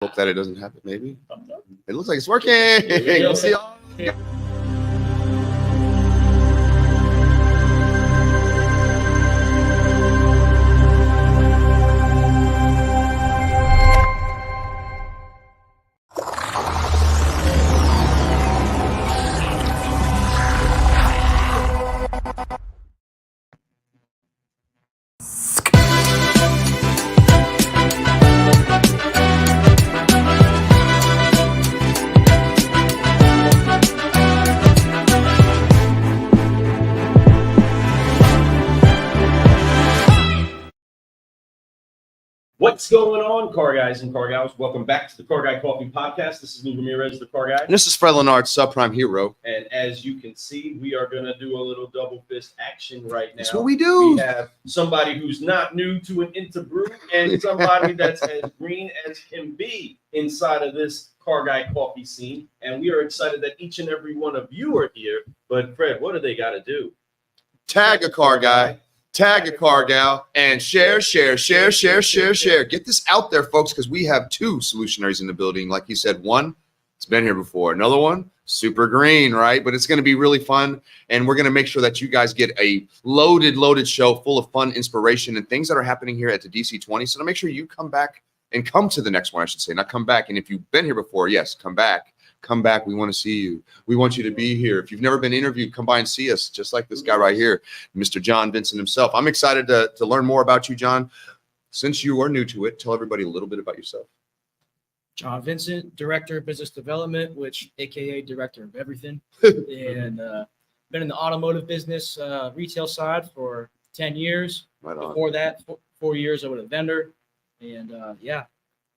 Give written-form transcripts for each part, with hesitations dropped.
Hope that it doesn't happen. Maybe it looks like it's working. We'll see all. What's going on, car guys and car gals? Welcome back to the Car Guy Coffee Podcast. This is Lou Ramirez, the car guy. And this is Fred Leonard, subprime hero. And as you can see, we are going to do a little double fist action right now. That's what we do. We have somebody who's not new to an interbrew and somebody that's as green as can be inside of this Car Guy Coffee scene. And we are excited that each and every one of you are here. But Fred, what do they got to do? Tag a car guy. Tag a car gal and share. Get this out there, folks, because we have two solutionaries in the building. Like you said, one, it's been here before. Another one, super green, right? But it's going to be really fun. And we're going to make sure that you guys get a loaded show full of fun, inspiration, and things that are happening here at the DC20. So to make sure you come back and come to the next one, I should say, not come back. And if you've been here before, yes, come back. Come back. We want to see you. We want you to be here. If you've never been interviewed, come by and see us, just like this guy right here, Mr. John Vincent himself. I'm excited to learn more about you, John. Since you are new to it, tell everybody a little bit about yourself. John Vincent, Director of Business Development, aka Director of Everything. And been in the automotive business retail side for 10 years. Right on. Before that, 4 years I was a vendor. And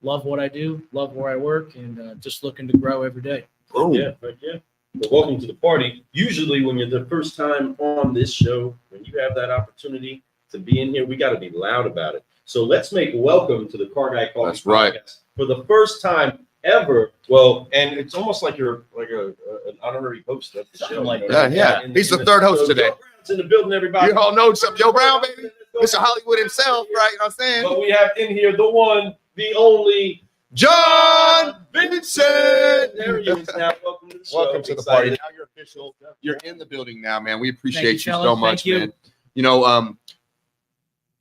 love what I do, love where I work, and just looking to grow every day. Boom. Yeah. Well, welcome to the party. Usually when you're the first time on this show, when you have that opportunity to be in here, we got to be loud about it. So let's make welcome to the Car Guy Coffee That's right. Podcast for the first time ever. Well, and it's almost like you're like an honorary host of the show. Like Yeah. He's the third host today. Joe Brown's in the building, everybody. You all know some Joe Brown, baby. Mr. Hollywood himself, right? You know what I'm saying? But we have in here the one, the only John Vincent. There he is now. Welcome to the show. Welcome to the party. Now you're official. You're in the building now, man. We appreciate you so much, man. You know,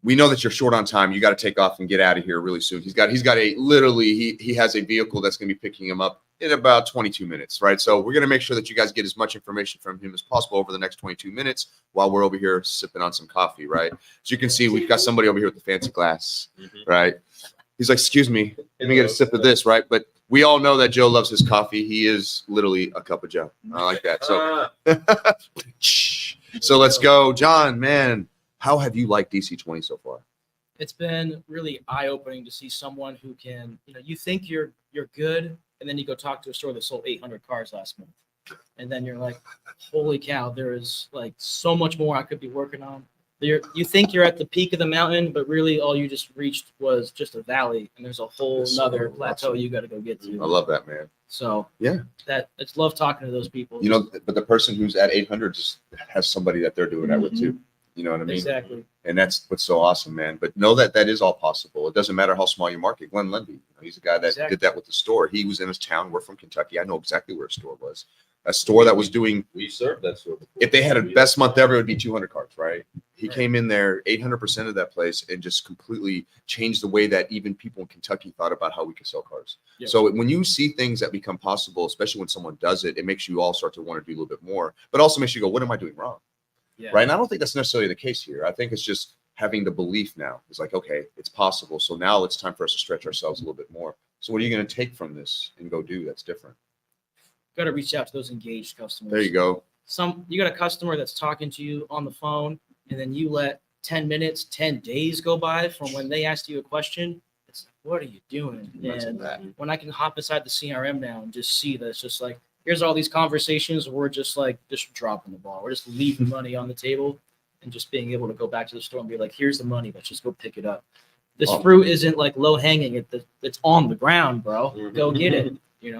we know that you're short on time. You got to take off and get out of here really soon. He's got a literally he has a vehicle that's going to be picking him up in about 22 minutes, right? So we're going to make sure that you guys get as much information from him as possible over the next 22 minutes while we're over here sipping on some coffee, right? As you can see, we've got somebody over here with the fancy glass, right? He's like, excuse me, let me get a sip of this, right? But we all know that Joe loves his coffee. He is literally a cup of Joe. I like that. So let's go. John, man, how have you liked DC20 so far? It's been really eye-opening to see someone who can, you think you're good, and then you go talk to a store that sold 800 cars last month. And then you're like, holy cow, there is like so much more I could be working on. You think you're at the peak of the mountain, but really all you just reached was just a valley, and there's a whole nother plateau you got to go get to. I love that, man. So yeah, it's love talking to those people. But the person who's at 800 just has somebody that they're doing that with too. You know what I mean? Exactly. And that's what's so awesome, man. But know that is all possible. It doesn't matter how small your market. Glenn Lundy, he's a guy that did that with the store. He was in his town. We're from Kentucky. I know exactly where a store was. A store that was doing. We served that store. If they had a best month ever, it would be 200 cars, right? He came in there, 800% of that place, and just completely changed the way that even people in Kentucky thought about how we could sell cars. Yep. So when you see things that become possible, especially when someone does it, it makes you all start to want to do a little bit more, but also makes you go, what am I doing wrong? Yeah. Right. And I don't think that's necessarily the case here. I think it's just having the belief now. It's like, okay, it's possible. So now it's time for us to stretch ourselves a little bit more. So what are you going to take from this and go do that's different? Got to reach out to those engaged customers. There you go. You got a customer that's talking to you on the phone, and then you let 10 minutes, 10 days go by from when they asked you a question. It's like, what are you doing? And when I can hop inside the CRM now and just see that it's just like, here's all these conversations. We're just dropping the ball. We're just leaving money on the table and just being able to go back to the store and be like, here's the money. Let's just go pick it up. This fruit isn't like low hanging. It's on the ground, bro. Go get it.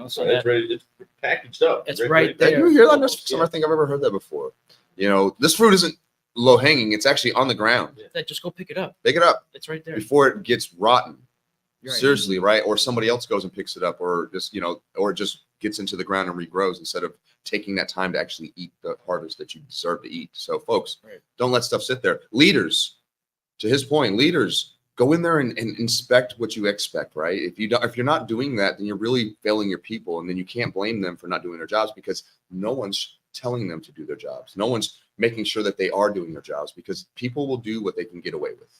So it's ready. It's packaged up. It's right there. You hear that? I think I've ever heard that before. This fruit isn't low hanging. It's actually on the ground. Just go pick it up. Pick it up. It's right there before it gets rotten. Right. Seriously, right? Or somebody else goes and picks it up, or just, or just gets into the ground and regrows instead of taking that time to actually eat the harvest that you deserve to eat. So folks, Right. don't let stuff sit there. Leaders, to his point, leaders, go in there and inspect what you expect, right? If you're not doing that, then you're really failing your people, and then you can't blame them for not doing their jobs, because no one's telling them to do their jobs. No one's making sure that they are doing their jobs, because people will do what they can get away with.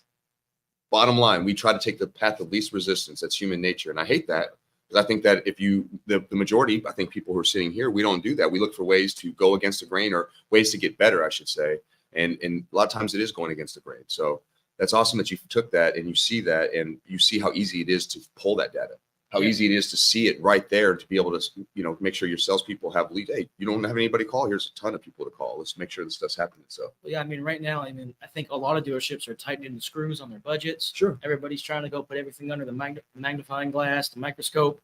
Bottom line, we try to take the path of least resistance. That's human nature. And I hate that, because I think that if the majority, I think people who are sitting here, we don't do that. We look for ways to go against the grain, or ways to get better, I should say. And a lot of times it is going against the grain. So that's awesome that you took that and you see that, and you see how easy it is to pull that data, how easy it is to see it right there, to be able to, make sure your salespeople have leads. Hey, you don't have anybody to call. Here's a ton of people to call. Let's make sure this stuff's happening. So Yeah, I mean, right now, I think a lot of dealerships are tightening the screws on their budgets. sure. Everybody's trying to go put everything under the magnifying glass, the microscope.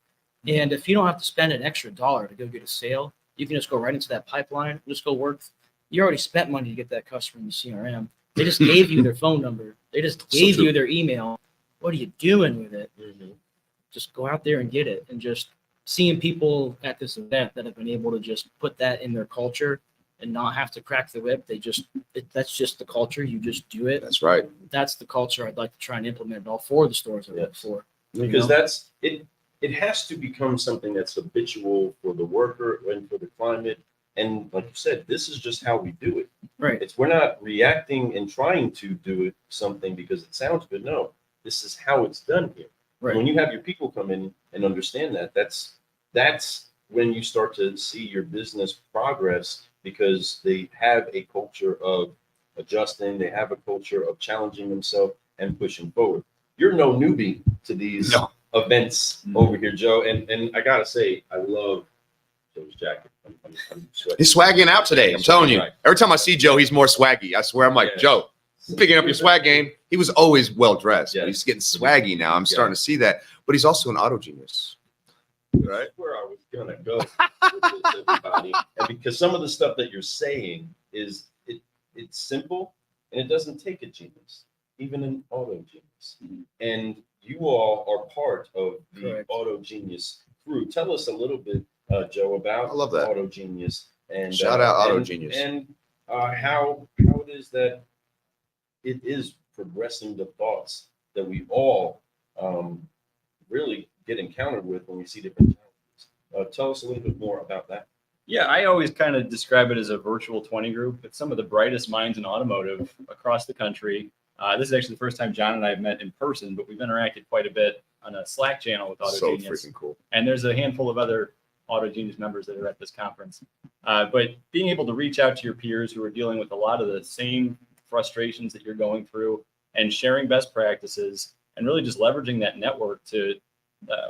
And if you don't have to spend an extra dollar to go get a sale, you can just go right into that pipeline, just go work. You already spent money to get that customer in the CRM. They just gave you their phone number. They just gave you their email. What are you doing with it? Mhm. Just go out there and get it. And just seeing people at this event that have been able to just put that in their culture and not have to crack the whip. That's just the culture. You just do it. That's right. That's the culture I'd like to try and implement in all four of the stores I work for. Because that's it. It has to become something that's habitual for the worker and for the climate. And like you said, this is just how we do it. Right. We're not reacting and trying to do it something because it sounds good. No, this is how it's done here. Right. When you have your people come in and understand that, that's when you start to see your business progress, because they have a culture of adjusting. They have a culture of challenging themselves and pushing forward. You're no newbie to these events over here, Joe. And I gotta say, I love Joe's jacket. I'm sweating. He's swagging out today. I'm telling you. Right. Every time I see Joe, he's more swaggy. I swear. I'm like, Yeah. Joe, you're picking up your swag game. He was always well dressed, Yeah. but he's getting swaggy now. I'm starting to see that. But he's also an auto genius. Right. That's where I was gonna go with this, everybody. And because some of the stuff that you're saying is it's simple and it doesn't take a genius, even an auto genius. And you all are part of the Correct. Auto Genius crew. Tell us a little bit, Joe, about I love that. Auto Genius and Shout out Auto and- Genius. and how it is that it is progressing the thoughts that we all really get encountered with when we see different challenges. Tell us a little bit more about that. Yeah, I always kind of describe it as a virtual 20 group. It's some of the brightest minds in automotive across the country. This is actually the first time John and I have met in person, but we've interacted quite a bit on a Slack channel with Auto So Genius. freaking cool. And there's a handful of other Auto Genius members that are at this conference. But being able to reach out to your peers who are dealing with a lot of the same frustrations that you're going through, and sharing best practices, and really just leveraging that network to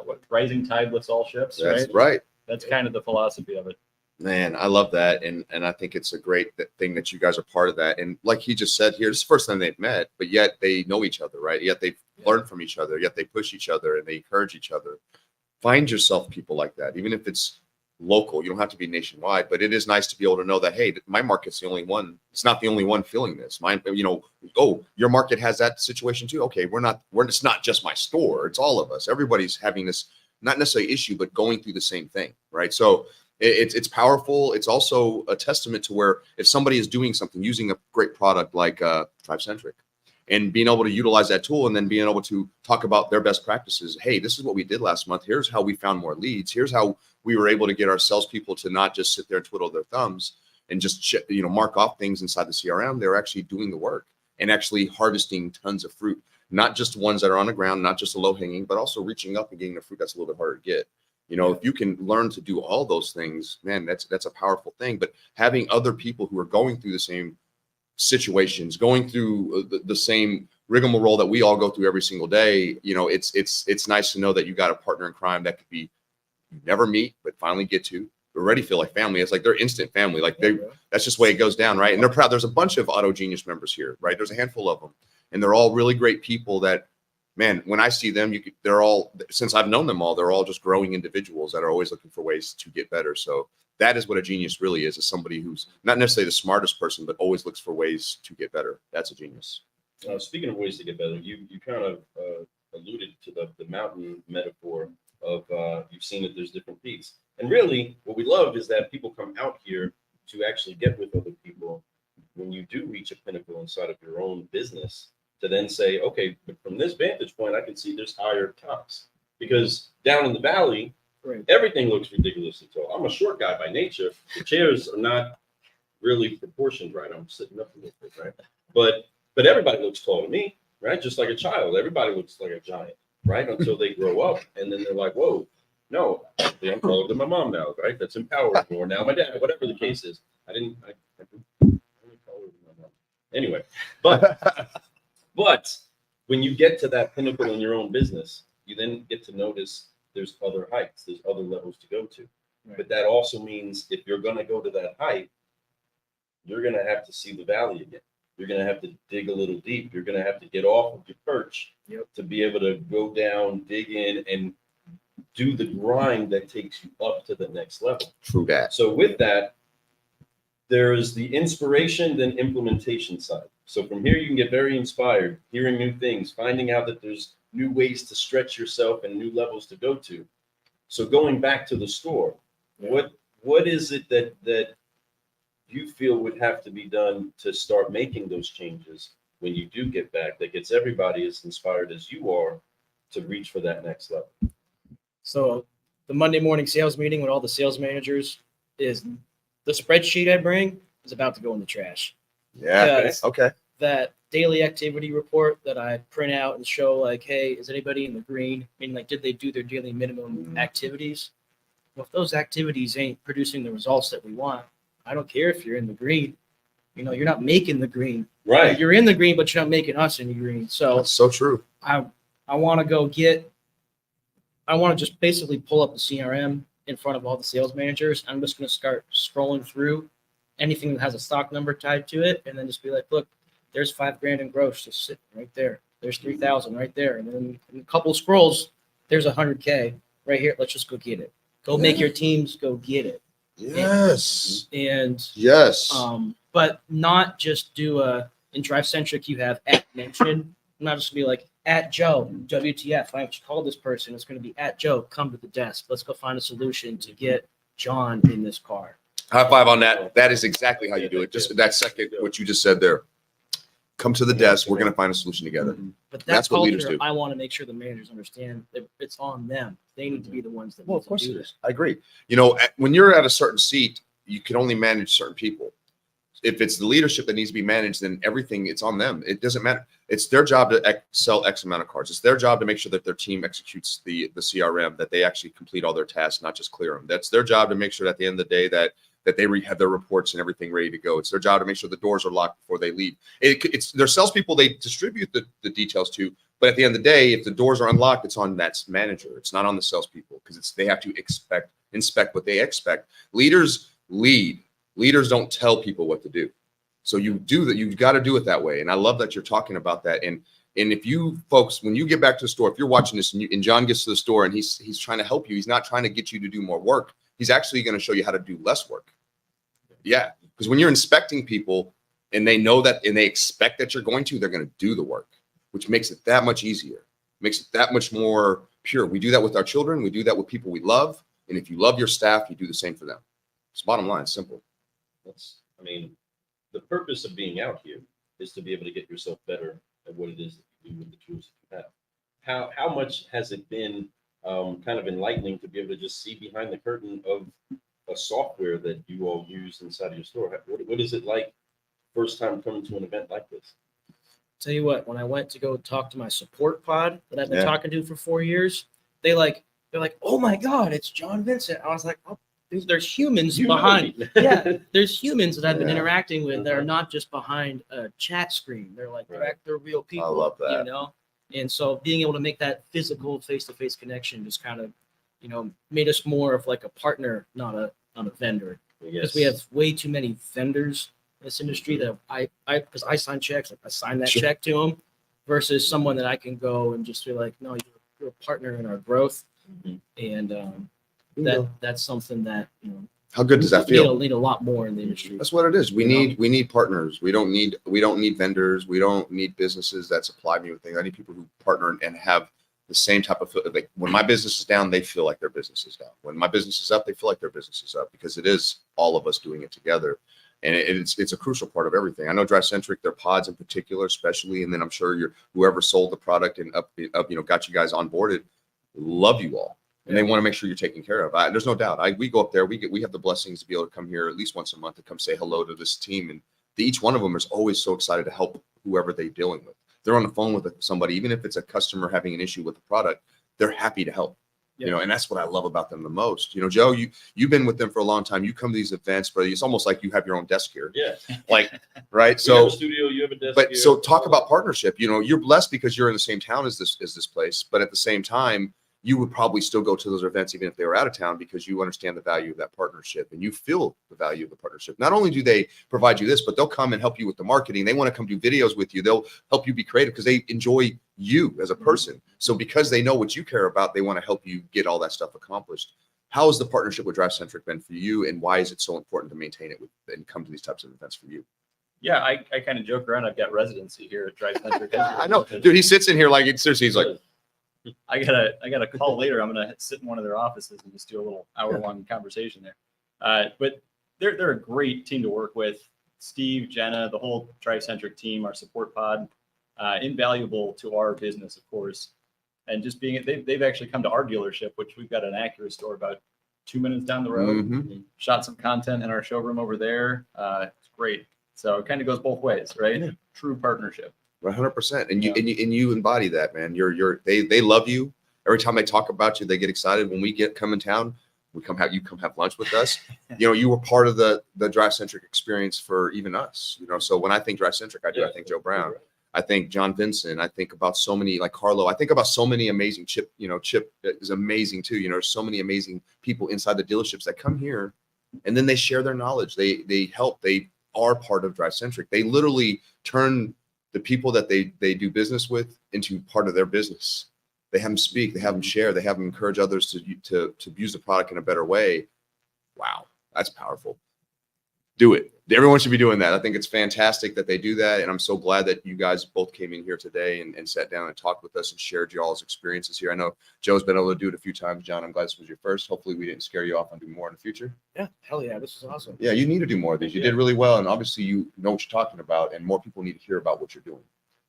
what rising tide lifts all ships, That's right? right. That's kind of the philosophy of it. Man, I love that. And I think it's a great thing that you guys are part of that. And like he just said here, this is the first time they've met, but yet they know each other, right? Yet they've learned from each other, yet they push each other and they encourage each other. Find yourself people like that, even if it's local. You don't have to be nationwide, but it is nice to be able to know that, hey, my market's the only one. It's not the only one feeling this. Mine, oh, your market has that situation too. Okay, it's not just my store. It's all of us. Everybody's having this, not necessarily issue, but going through the same thing, right? So it's powerful. It's also a testament to where if somebody is doing something, using a great product like TribeCentric, and being able to utilize that tool and then being able to talk about their best practices. Hey, this is what we did last month. Here's how we found more leads. Here's how we were able to get our salespeople to not just sit there and twiddle their thumbs and just mark off things inside the CRM. They're actually doing the work and actually harvesting tons of fruit, not just ones that are on the ground, not just the low hanging, but also reaching up and getting the fruit that's a little bit harder to get. If you can learn to do all those things, man, that's a powerful thing. But having other people who are going through the same situations, going through the same rigmarole that we all go through every single day, it's nice to know that you got a partner in crime that could be you never meet but finally get to already feel like family. It's like they're instant family. Like that's just the way it goes down, right? And they're proud. There's a bunch of Auto Genius members here, right? There's a handful of them, and they're all really great people that, man, when I see them, they're all, since I've known them all, they're all just growing individuals that are always looking for ways to get better. So that is what a genius really is somebody who's not necessarily the smartest person, but always looks for ways to get better. That's a genius. Speaking of ways to get better, you kind of alluded to the mountain metaphor of you've seen that there's different peaks. And really, what we love is that people come out here to actually get with other people when you do reach a pinnacle inside of your own business, to then say, okay, but from this vantage point, I can see there's higher tops. Because down in the valley, Right. everything looks ridiculously tall. I'm a short guy by nature. The chairs are not really proportioned right. I'm sitting up a little bit, right? But everybody looks tall to me, right? Just like a child. Everybody looks like a giant, right? Until they grow up, and then they're like, whoa, no, I'm taller than my mom now, right? That's empowering. Or now my dad, whatever the case is. I only taller than my mom. Anyway, but when you get to that pinnacle in your own business, you then get to notice there's other heights, there's other levels to go to. Right. But that also means if you're going to go to that height, you're going to have to see the valley again. You're going to have to dig a little deep. You're going to have to get off of your perch to be able to go down, dig in, and do the grind that takes you up to the next level. True that. So with that, there's the inspiration, then implementation side. So from here, you can get very inspired, hearing new things, finding out that there's new ways to stretch yourself and new levels to go to. So going back to the store, what is it that you feel would have to be done to start making those changes when you do get back that gets everybody as inspired as you are to reach for that next level? So the Monday morning sales meeting with all the sales managers is the spreadsheet I bring is about to go in the trash. Yeah. Because Okay. that daily activity report that I print out and show like, hey, is anybody in the green? I mean, like, did they do their daily minimum activities? Well, if those activities ain't producing the results that we want, I don't care if you're in the green. You know, you're not making the green. Right. You're in the green, but you're not making us in the green. So That's so true. I want to I want to just basically pull up the CRM in front of all the sales managers. I'm just going to start scrolling through anything that has a stock number tied to it, and then just be like, look, there's $5,000 in gross just sitting right there. There's 3,000 right there, and then in a couple scrolls, there's $100K right here. Let's just go get it. Go make your teams go get it. Yes. And Yes. but not just do in Drive Centric you have at mention. Not just be like at Joe WTF. I have to call this person. It's going to be at Joe. Come to the desk. Let's go find a solution to get John in this car. High five on that. That is exactly how you do it. Just that second, what you just said there. Come to the desk. We're going to find a solution together. But That's what leaders do. I want to make sure the managers understand that it's on them. They need to be the ones that Well, of need to course do it this. is. I agree. You know, when you're at a certain seat, you can only manage certain people. If it's the leadership that needs to be managed, then everything, it's on them. It doesn't matter. It's their job to sell X amount of cars. It's their job to make sure that their team executes the CRM, that they actually complete all their tasks, not just clear them. That's their job to make sure that at the end of the day that they have their reports and everything ready to go. It's their job to make sure the doors are locked before they leave. It's their salespeople they distribute the details to, but at the end of the day, if the doors are unlocked, it's on that manager. It's not on the salespeople because they have to inspect what they expect. Leaders lead. Leaders don't tell people what to do. So you do that. You've got to do it that way. And I love that you're talking about that. And if you folks, when you get back to the store, if you're watching this and John gets to the store and he's trying to help you, he's not trying to get you to do more work. He's actually going to show you how to do less work. Yeah. Because when you're inspecting people and they know that and they expect that you're going to, they're going to do the work, which makes it that much easier, makes it that much more pure. We do that with our children. We do that with people we love. And if you love your staff, you do the same for them. It's bottom line, simple. The purpose of being out here is to be able to get yourself better at what it is that you do with the tools that you have. How much has it been kind of enlightening to be able to just see behind the curtain of a software that you all use inside of your store? What is it like first time coming to an event like this? Tell you what, when I went to go talk to my support pod that I've been talking to for 4 years, they're like, oh my God, it's John Vincent. I was like, oh, there's humans behind. Yeah, there's humans that I've been interacting with that are not just behind a chat screen. They're like, they're real people. I love that. You know? And so being able to make that physical face-to-face connection just kind of, made us more of like a partner, not a vendor. Because we have way too many vendors in this industry that because I sign checks, like I sign that check to them versus someone that I can go and just be like, no, you're a partner in our growth. And that's something that, how good does that feel? Need a lot more in the industry. That's what it is. We need partners. We don't need vendors. We don't need businesses that supply me with things. I need people who partner and have the same type of like when my business is down, they feel like their business is down. When my business is up, they feel like their business is up because it is all of us doing it together. And it's a crucial part of everything. I know Drive-Centric, their pods in particular, especially, and then I'm sure whoever sold the product and up got you guys onboarded, love you all. And they want to make sure you're taken care of. There's no doubt. We go up there, we have the blessings to be able to come here at least once a month to come say hello to this team. And each one of them is always so excited to help whoever they're dealing with. They're on the phone with somebody, even if it's a customer having an issue with the product, they're happy to help. You know, and that's what I love about them the most. You know, Joe, you've been with them for a long time. You come to these events, but it's almost like you have your own desk here. Yeah. Like, right. We So have a studio, you have a desk but here. so talk about partnership. You know, you're blessed because you're in the same town as this place, but at the same time, you would probably still go to those events even if they were out of town because you understand the value of that partnership and you feel the value of the partnership. Not only do they provide you this, but they'll come and help you with the marketing. They want to come do videos with you. They'll help you be creative because they enjoy you as a person. So because they know what you care about, they want to help you get all that stuff accomplished. How has the partnership with Drive-Centric been for you, and why is it so important to maintain it and come to these types of events for you? Yeah, I kind of joke around. I've got residency here at Drive-Centric. I know, dude. He sits in here like seriously. He's like, I got a call later. I'm gonna sit in one of their offices and just do a little hour-long conversation there. But they're a great team to work with. Steve, Jenna, the whole Drive-Centric team, our support pod, invaluable to our business, of course. And just being they've actually come to our dealership, which we've got an Acura store about 2 minutes down the road. Mhm. Shot some content in our showroom over there. It's great. So it kind of goes both ways, right? Yeah. True partnership. 100%. And you embody that, man. They love you. Every time they talk about you, they get excited. When we come in town, you come have lunch with us. You know, you were part of the Drive-Centric experience for even us. You know, so when I think Drive-Centric, I think Joe Brown. I think John Vincent. I think about so many, like Carlo. I think about so many amazing Chip. You know, Chip is amazing too. You know, there's so many amazing people inside the dealerships that come here, and then they share their knowledge. They help. They are part of Drive-Centric. They literally turn the people that they do business with into part of their business. They have them speak, they have them share, they have them encourage others to use the product in a better way. Wow, that's powerful. Do it. Everyone should be doing that. I think it's fantastic that they do that. And I'm so glad that you guys both came in here today and sat down and talked with us and shared y'all's experiences here. I know Joe's been able to do it a few times. John, I'm glad this was your first. Hopefully we didn't scare you off on doing more in the future. Yeah, hell yeah, this is awesome. Yeah, you need to do more of these. You did really well. And obviously you know what you're talking about, and more people need to hear about what you're doing,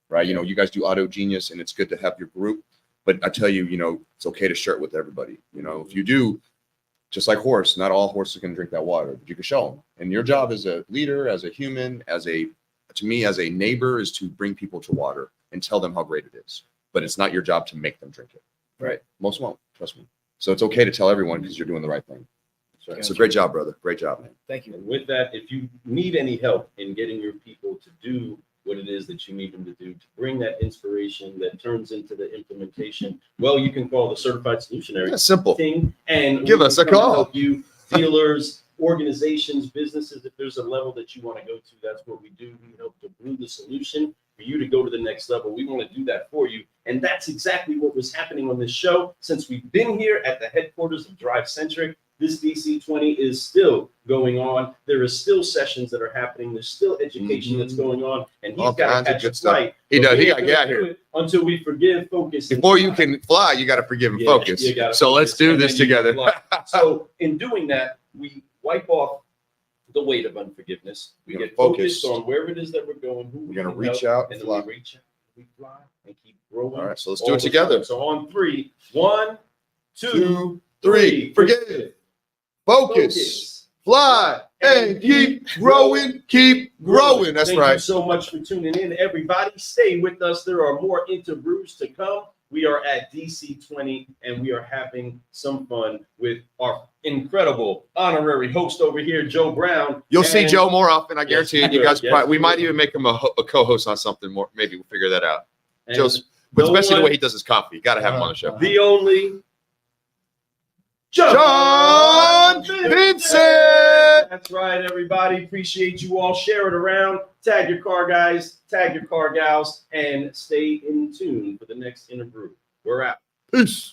right? You know, you guys do Auto Genius, and it's good to have your group. But I tell you, you know, it's okay to share it with everybody. You know, if you do, just like horse, not all horses can drink that water, but you can show them. And your job as a leader, as a human, to me, as a neighbor, is to bring people to water and tell them how great it is. But it's not your job to make them drink it, right? Most won't, trust me. So it's okay to tell everyone because you're doing the right thing. Right. So great job, brother. Great job, man. Thank you. And with that, if you need any help in getting your people to do what it is that you need them to do to bring that inspiration that turns into the implementation, well, you can call the Certified Solutionary Yeah, simple. team and Give us a call. Help you, dealers, organizations, businesses. If there's a level that you want to go to, that's what we do. We help to brew the solution for you to go to the next level. We want to do that for you. And that's exactly what was happening on this show. Since we've been here at the headquarters of Drive-Centric, this DC20 is still going on. There is still sessions that are happening. There's still education that's going on. And he's All got kinds to of catch good a stuff. flight. He does. He We're got to get out gonna do here. it until we forgive, focus. and Before you fly. can fly, you got to forgive and Yeah, focus. you gotta So let's focus, do and this then you together. fly. So in doing that, we wipe off the weight of unforgiveness. We We're get gonna focused focus. on wherever it is that we're going, who We're we gonna can reach help, out and and then fly. we reach out, we fly, and keep growing. All right, so let's do all it the together. time. So on 3, 1, 2, 2, 3. Forgive, focus, fly, and keep growing, keep growing. That's Thank you right. so much for tuning in, everybody. Stay with us. There are more interviews to come. We are at DC20, and we are having some fun with our incredible honorary host over here, Joe Brown. You'll see And- Joe more often, I guarantee it. You guys, Yes, we might you even make him a co-host on something more. Maybe we'll figure that out. and Joe's, but the especially the one- way he does his coffee. You got to have him on the show. the only John Vincent. That's right, everybody. Appreciate you all. Share it around. Tag your car guys, tag your car gals, and stay in tune for the next interview. We're out. Peace.